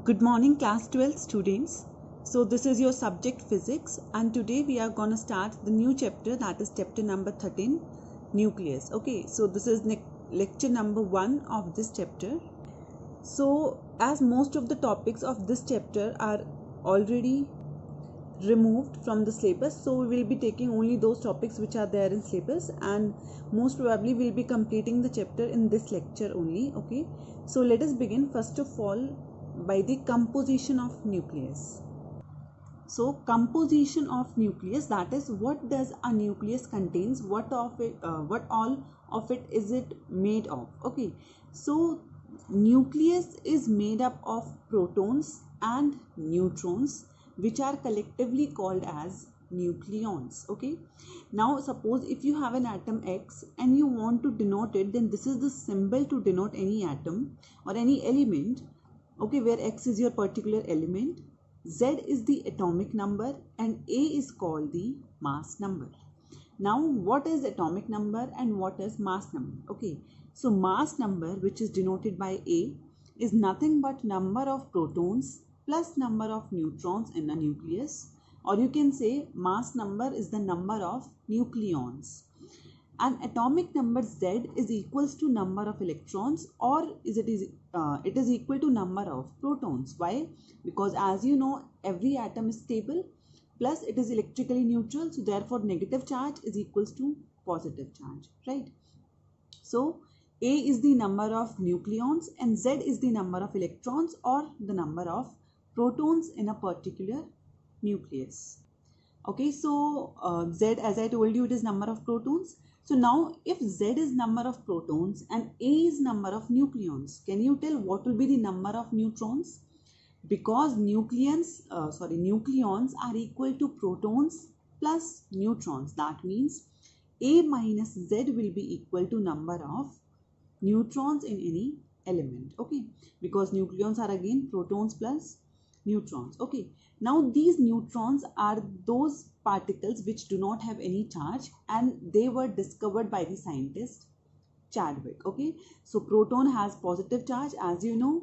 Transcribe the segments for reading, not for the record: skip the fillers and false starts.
Good morning class 12 students. So this is your subject physics and today we are going to start the new chapter, that is chapter number 13, nucleus. Okay, so this is lecture number 1 of this chapter. So as most of the topics of this chapter are already removed from the syllabus, so we will be taking only those topics which are there in syllabus, and most probably we will be completing the chapter in this lecture only. Okay, so let us begin first of all by the composition of nucleus. So composition of nucleus, that is what does a nucleus contains, what all of it is it made of. Okay, so nucleus is made up of protons and neutrons, which are collectively called as nucleons. Okay, now suppose if you have an atom X and you want to denote it, then this is the symbol to denote any atom or any element. Okay, where X is your particular element, Z is the atomic number, and A is called the mass number. Now what is atomic number and what is mass number? Okay, so mass number, which is denoted by A, is nothing but number of protons plus number of neutrons in a nucleus, or you can say mass number is the number of nucleons. And atomic number Z is equals to number of electrons, or it is equal to number of protons. Why? Because as you know, every atom is stable, plus it is electrically neutral, so therefore negative charge is equals to positive charge, right? So A is the number of nucleons and Z is the number of electrons or the number of protons in a particular nucleus. Okay, so Z, as I told you, it is number of protons. So now if Z is number of protons and A is number of nucleons, can you tell what will be the number of neutrons? Because nucleons are equal to protons plus neutrons. That means A minus Z will be equal to number of neutrons in any element. Okay, because nucleons are again protons plus neutrons. Okay, now these neutrons are those particles which do not have any charge, and they were discovered by the scientist Chadwick. Okay, so proton has positive charge, as you know,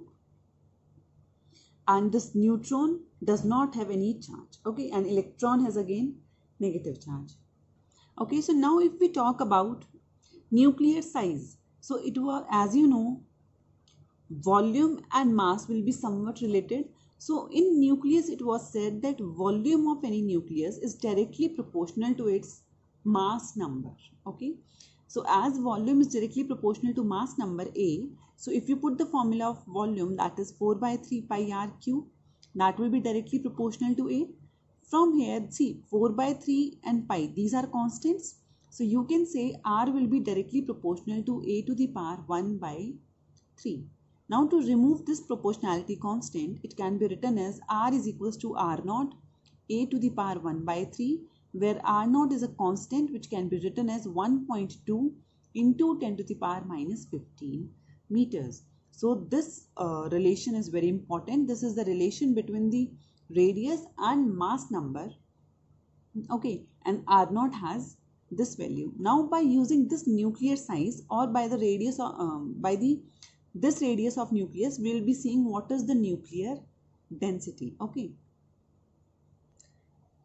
and this neutron does not have any charge. Okay, and electron has again negative charge. Okay, so now if we talk about nuclear size, so it was, as you know, volume and mass will be somewhat related. So in nucleus it was said that volume of any nucleus is directly proportional to its mass number. Okay, so as volume is directly proportional to mass number A, so if you put the formula of volume, that is 4 by 3 pi r cube, that will be directly proportional to A. From here, see, 4 by 3 and pi, these are constants, so you can say R will be directly proportional to A to the power 1 by 3. Now to remove this proportionality constant, it can be written as R is equals to R naught A to the power 1 by 3, where R naught is a constant which can be written as 1.2 into 10 to the power minus 15 meters. So this relation is very important. This is the relation between the radius and mass number. Okay, and R naught has this value. Now by using this nuclear size, or by the radius this radius of nucleus, we will be seeing what is the nuclear density. Okay,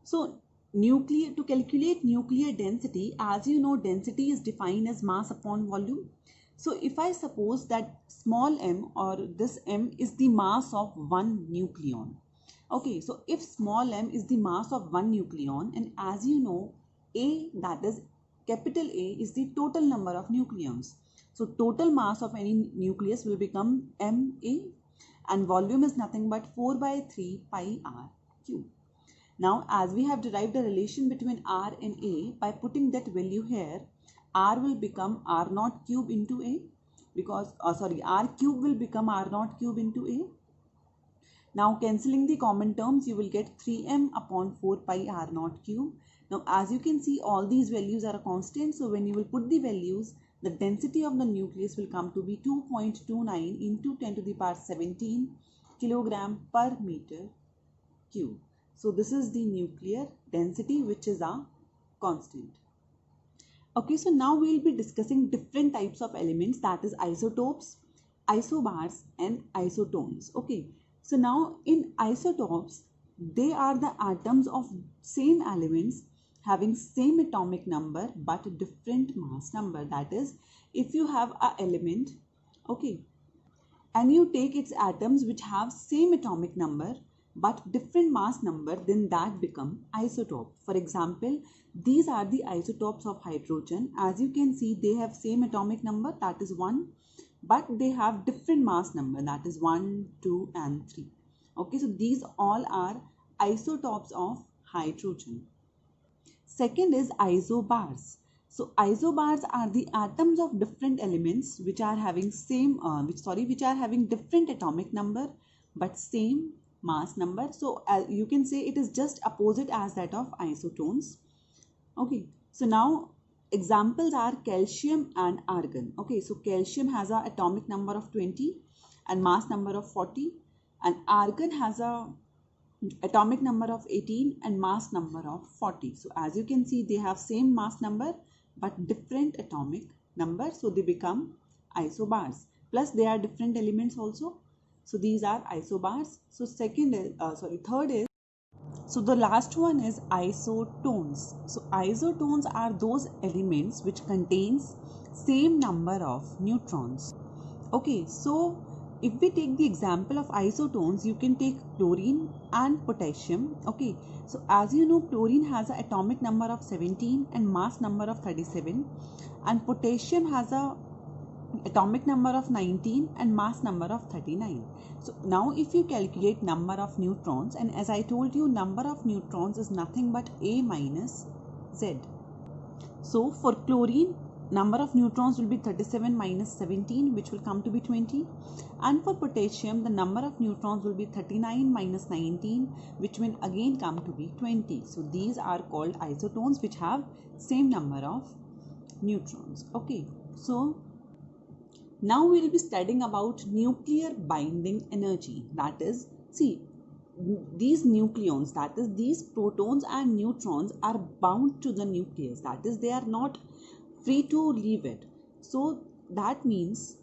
so to calculate nuclear density, as you know, density is defined as mass upon volume. So if I suppose that small m, or this m, is the mass of one nucleon. Okay, so if small m is the mass of one nucleon, and as you know, A, that is capital A, is the total number of nucleons. So total mass of any nucleus will become Ma, and volume is nothing but 4 by 3 pi r cube. Now as we have derived a relation between R and A, by putting that value here, R will become R naught cube into A, because R cube will become R naught cube into A. Now cancelling the common terms, you will get 3m upon 4 pi r naught cube. Now as you can see, all these values are a constant, so when you will put the values, the density of the nucleus will come to be 2.29 into 10 to the power 17 kilogram per meter cube. So this is the nuclear density, which is a constant. Okay, so now we will be discussing different types of elements, that is isotopes, isobars and isotones. Okay, So now in isotopes, they are the atoms of same elements having same atomic number but different mass number. That is, if you have a element, okay, and you take its atoms which have same atomic number but different mass number, then that become isotope. For example, these are the isotopes of hydrogen. As you can see, they have same atomic number, that is 1, but they have different mass number, that is 1, 2 and 3. Okay, so these all are isotopes of hydrogen. Second is isobars. So isobars are the atoms of different elements which are having which are having different atomic number but same mass number. So you can say it is just opposite as that of isotones. Okay, so now examples are calcium and argon. Okay, so calcium has a atomic number of 20 and mass number of 40, and argon has a atomic number of 18 and mass number of 40. So as you can see, they have same mass number but different atomic number, so they become isobars. Plus they are different elements also, so these are isobars. So third is, so the last one is isotones. So isotones are those elements which contains same number of neutrons. Okay, so if we take the example of isotones, you can take chlorine and potassium. Okay, so as you know, chlorine has an atomic number of 17 and mass number of 37, and potassium has a atomic number of 19 and mass number of 39. So now if you calculate number of neutrons, and as I told you, number of neutrons is nothing but A minus Z. So for chlorine, number of neutrons will be 37 minus 17, which will come to be 20. And for potassium, the number of neutrons will be 39 minus 19, which will again come to be 20. So these are called isotones which have same number of neutrons. Okay, so now we will be studying about nuclear binding energy. That is, see, these nucleons, that is, these protons and neutrons are bound to the nucleus. That is, they are not free to leave it. So that means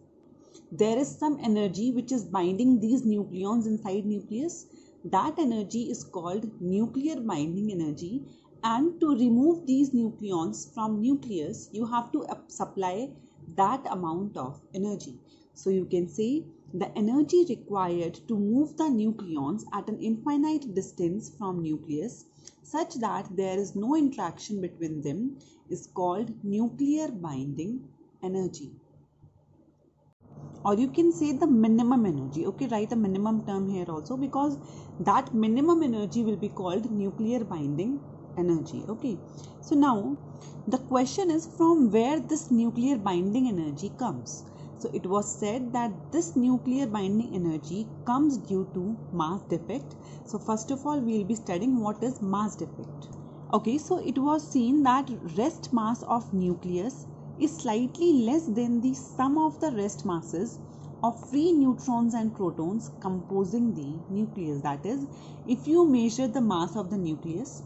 there is some energy which is binding these nucleons inside nucleus. That energy is called nuclear binding energy. And to remove these nucleons from nucleus, you have to supply that amount of energy. So you can say the energy required to move the nucleons at an infinite distance from nucleus such that there is no interaction between them is called nuclear binding energy. Or you can say the minimum energy. Okay, write a minimum term here also, because that minimum energy will be called nuclear binding energy. Okay, so now the question is, from where this nuclear binding energy comes? So it was said that this nuclear binding energy comes due to mass defect. So first of all, we will be studying what is mass defect. Okay, so it was seen that rest mass of nucleus is slightly less than the sum of the rest masses of free neutrons and protons composing the nucleus. That is, if you measure the mass of the nucleus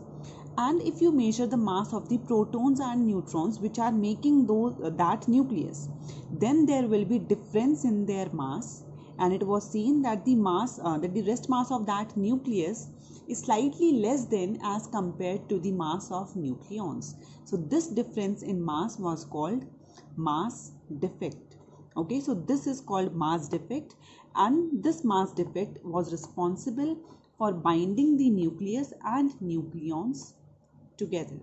and if you measure the mass of the protons and neutrons which are making that nucleus, then there will be difference in their mass, and it was seen that the rest mass of that nucleus is slightly less than as compared to the mass of nucleons. So this difference in mass was called mass defect. Okay, so this is called mass defect, and this mass defect was responsible for binding the nucleus and nucleons together.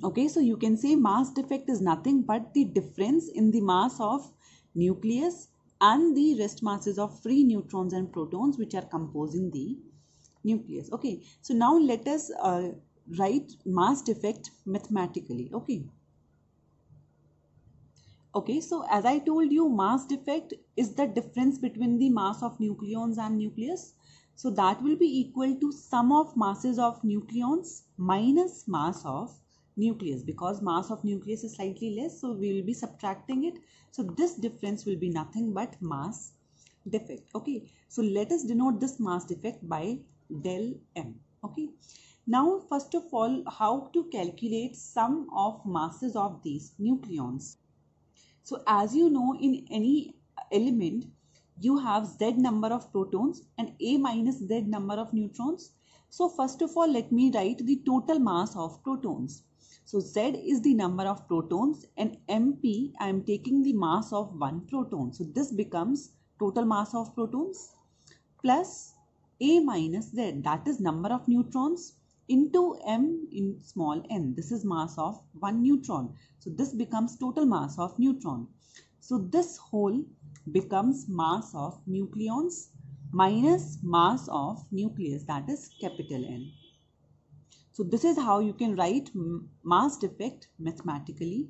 Okay, so you can say mass defect is nothing but the difference in the mass of nucleus and the rest masses of free neutrons and protons which are composing the nucleus. Okay, so now let us write mass defect mathematically. Okay, so as I told you, mass defect is the difference between the mass of nucleons and nucleus. So that will be equal to sum of masses of nucleons minus mass of nucleus, because mass of nucleus is slightly less, so we will be subtracting it. So this difference will be nothing but mass defect. Okay, so let us denote this mass defect by del M. Okay, now first of all, how to calculate sum of masses of these nucleons? So as you know, in any element, you have Z number of protons and A minus Z number of neutrons. So first of all, let me write the total mass of protons. So Z is the number of protons and MP, I am taking the mass of one proton. So this becomes total mass of protons plus A minus Z, that is number of neutrons, into M in small n. This is mass of one neutron. So this becomes total mass of neutron. So this whole becomes mass of nucleons minus mass of nucleus, that is capital N. So this is how you can write mass defect mathematically.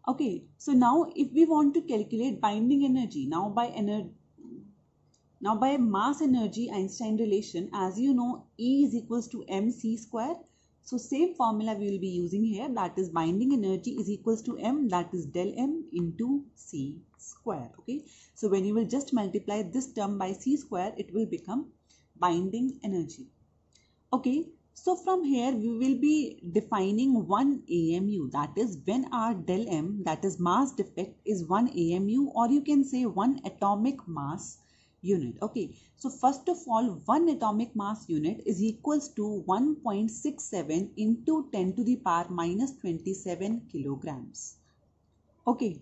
Okay, so now if we want to calculate binding energy, now by mass energy Einstein relation, as you know, E is equals to mc square. So same formula we will be using here, that is binding energy is equals to m, that is del m into c square. Okay, so when you will just multiply this term by c square, it will become binding energy. Okay, so from here we will be defining 1 AMU, that is when our del m, that is mass defect, is 1 AMU, or you can say 1 atomic mass unit. Okay, so first of all, 1 atomic mass unit is equals to 1.67 into 10 to the power minus 27 kilograms. Okay,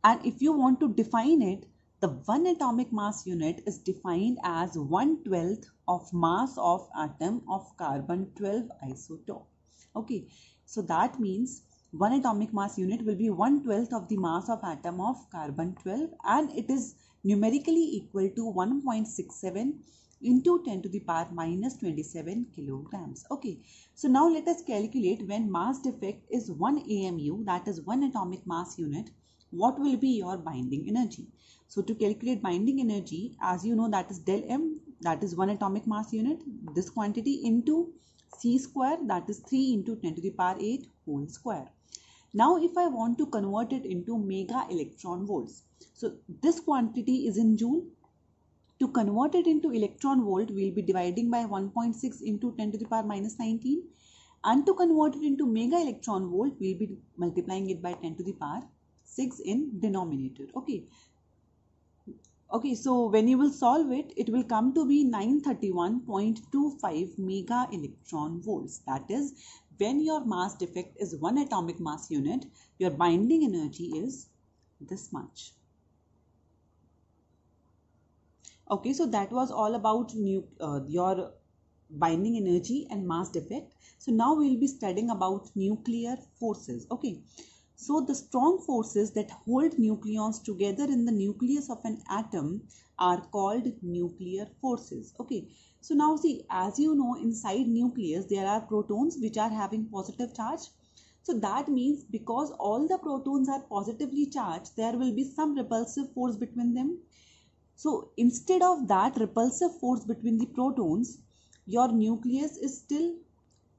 and if you want to define it, the 1 atomic mass unit is defined as 1/12 of mass of atom of carbon-12 isotope. Okay, so that means 1 atomic mass unit will be 1/12 of the mass of atom of carbon-12, and it is numerically equal to 1.67 into 10 to the power minus 27 kilograms. Okay, so now let us calculate when mass defect is 1 AMU, that is 1 atomic mass unit, what will be your binding energy. So to calculate binding energy, as you know, that is del m, that is 1 atomic mass unit, this quantity, into c square, that is 3 into 10 to the power 8 whole square. Now if I want to convert it into mega electron volts, so this quantity is in joule. To convert it into electron volt, we will be dividing by 1.6 into 10 to the power minus 19, and to convert it into mega electron volt, we will be multiplying it by 10 to the power 6 in denominator. Okay, so when you will solve it, it will come to be 931.25 mega electron volts. That is, when your mass defect is 1 atomic mass unit, your binding energy is this much. Okay, so that was all about your binding energy and mass defect. So now we will be studying about nuclear forces. Okay, so the strong forces that hold nucleons together in the nucleus of an atom are called nuclear forces. Okay, so now see, as you know, inside nucleus there are protons which are having positive charge. So that means because all the protons are positively charged, there will be some repulsive force between them. So instead of that repulsive force between the protons, your nucleus is still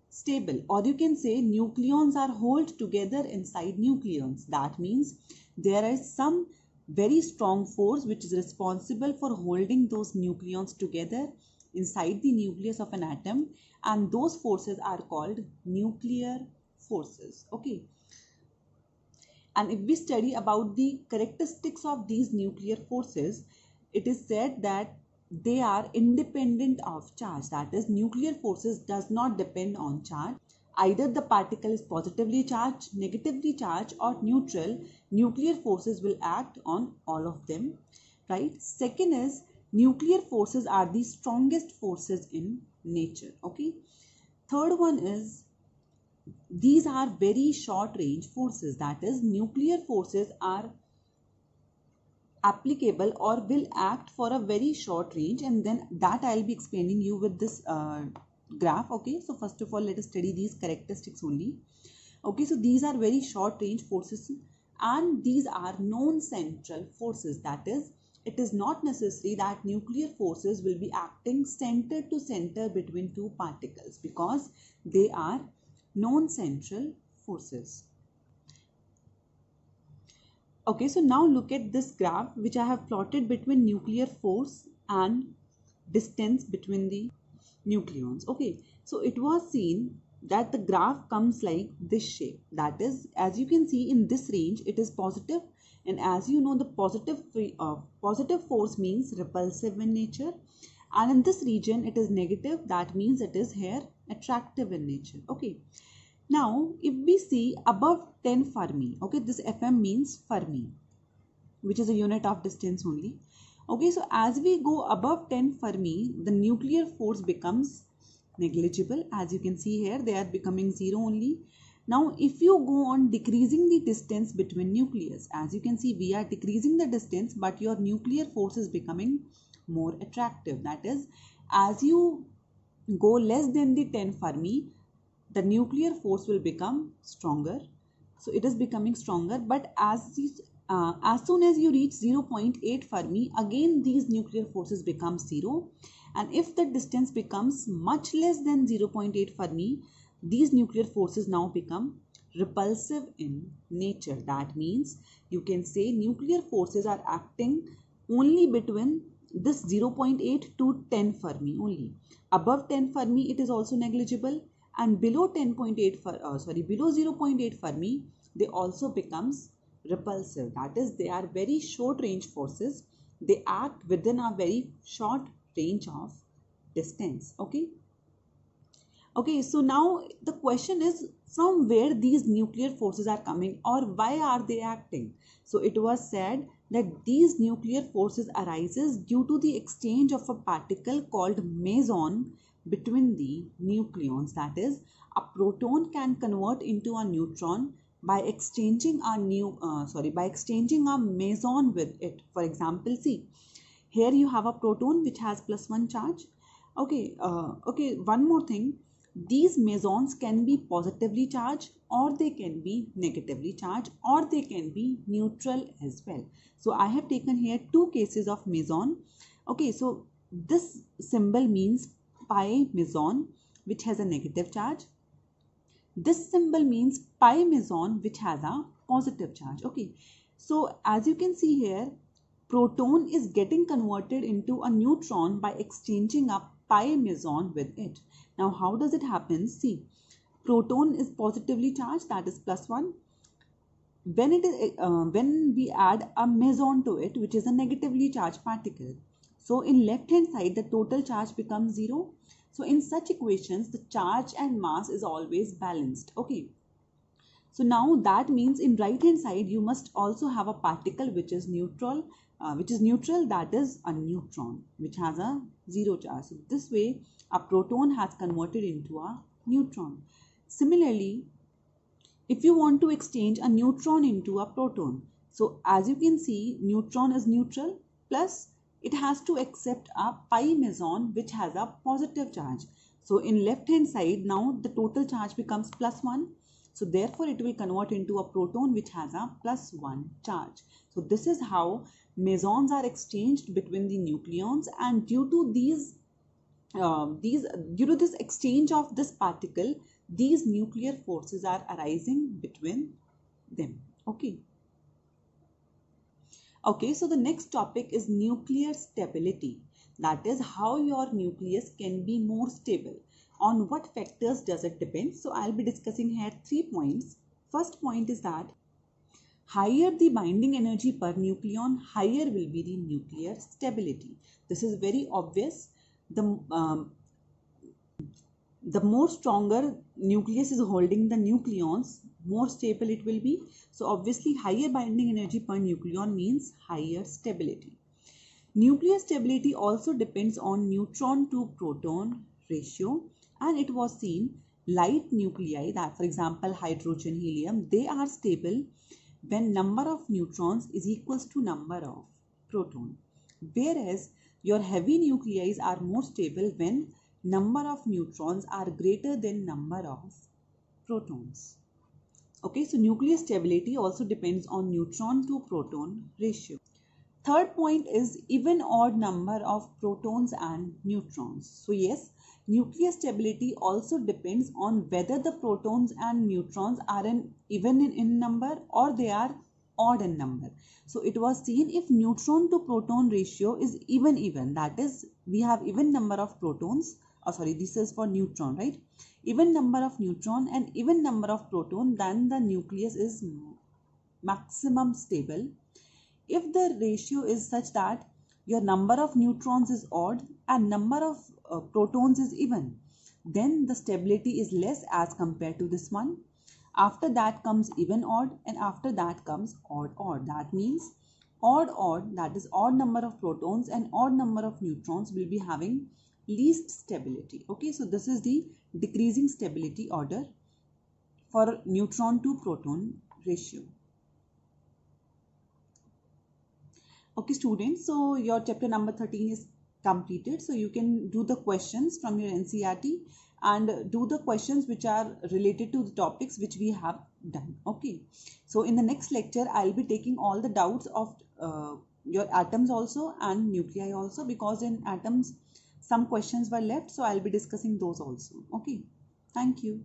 stable, or you can say nucleons are held together inside nucleons. That means there is some very strong force which is responsible for holding those nucleons together inside the nucleus of an atom, and those forces are called nuclear forces. Okay, and if we study about the characteristics of these nuclear forces, it is said that they are independent of charge. That is, nuclear forces does not depend on charge. Either the particle is positively charged, negatively charged, or neutral, nuclear forces will act on all of them, right? Second is, nuclear forces are the strongest forces in nature. Okay, third one is, these are very short range forces. That is, nuclear forces are applicable or will act for a very short range, and then that I'll be explaining you with this graph. Okay, so first of all, let us study these characteristics only. Okay, so these are very short range forces, and these are non-central forces. That is, it is not necessary that nuclear forces will be acting center to center between two particles, because they are non-central forces. Okay, so now look at this graph which I have plotted between nuclear force and distance between the nucleons. Okay, so it was seen that the graph comes like this shape. That is, as you can see, in this range it is positive, And as you know, the positive force means repulsive in nature, and in this region it is negative, that means it is here attractive in nature. Okay, now if we see above 10 Fermi, okay, this Fm means Fermi, which is a unit of distance only. Okay, so as we go above 10 Fermi, the nuclear force becomes negligible. As you can see here, they are becoming zero only. Now if you go on decreasing the distance between nucleus, as you can see, we are decreasing the distance, but your nuclear force is becoming more attractive. That is, as you go less than the 10 Fermi, the nuclear force will become stronger. So it is becoming stronger, but as soon as you reach 0.8 Fermi, again these nuclear forces become zero. And if the distance becomes much less than 0.8 Fermi, these nuclear forces now become repulsive in nature. That means you can say nuclear forces are acting only between this 0.8 to 10 Fermi only. Above 10 Fermi, it is also negligible, and below 10.8 below 0.8 Fermi, they also becomes repulsive. That is, they are very short range forces. They act within a very short range of distance. Okay, so now the question is, from where these nuclear forces are coming, or why are they acting? So it was said that these nuclear forces arises due to the exchange of a particle called meson between the nucleons. That is, a proton can convert into a neutron by exchanging a meson with it. For example, see, here you have a proton which has +1 charge. Okay, one more thing. These mesons can be positively charged, or they can be negatively charged, or they can be neutral as well. So I have taken here two cases of meson. Okay, so this symbol means pi meson, which has a negative charge. This symbol means pi meson, which has a positive charge. Okay, so as you can see here, proton is getting converted into a neutron by exchanging a pi meson with it. Now how does it happen? See, proton is positively charged, that is +1. When we add a meson to it, which is a negatively charged particle, so in left hand side the total charge becomes 0. So in such equations, the charge and mass is always balanced. Okay, so now that means in right hand side you must also have a particle which is neutral, that is a neutron, which has a 0 charge. So this way a proton has converted into a neutron. Similarly, if you want to exchange a neutron into a proton, so as you can see, neutron is neutral, plus it has to accept a pi meson which has a positive charge. So in left hand side, now the total charge becomes +1. So therefore it will convert into a proton which has a +1 charge. So this is how mesons are exchanged between the nucleons, and due to this exchange of this particle, these nuclear forces are arising between them. Okay, so the next topic is nuclear stability. That is how your nucleus can be more stable. On what factors does it depend? So I'll be discussing here 3 points. First point is that higher the binding energy per nucleon, higher will be the nuclear stability. This is very obvious. The more stronger nucleus is holding the nucleons, more stable it will be. So obviously higher binding energy per nucleon means higher stability. Nuclear stability also depends on neutron to proton ratio, and it was seen light nuclei, that for example hydrogen, helium, they are stable when number of neutrons is equals to number of proton, whereas your heavy nuclei are more stable when number of neutrons are greater than number of protons. Okay, so nuclear stability also depends on neutron to proton ratio. Third point is even odd number of protons and neutrons. So yes, nuclear stability also depends on whether the protons and neutrons are even in number or they are odd in number. So it was seen if neutron to proton ratio is even, that is we have even number of protons, this is for neutron, right? Even number of neutron and even number of proton, then the nucleus is maximum stable. if the ratio is such that your number of neutrons is odd and number of protons is even, then the stability is less as compared to this one. After that comes even odd, and after that comes odd odd. That means odd odd, that is odd number of protons and odd number of neutrons, will be having least stability. Okay, so this is the decreasing stability order for neutron to proton ratio. Okay students, so your chapter number 13 is completed. So you can do the questions from your NCERT and do the questions which are related to the topics which we have done. Okay, so in the next lecture I'll be taking all the doubts of your atoms also and nuclei also, because in atoms some questions were left, so I'll be discussing those also. Okay, thank you.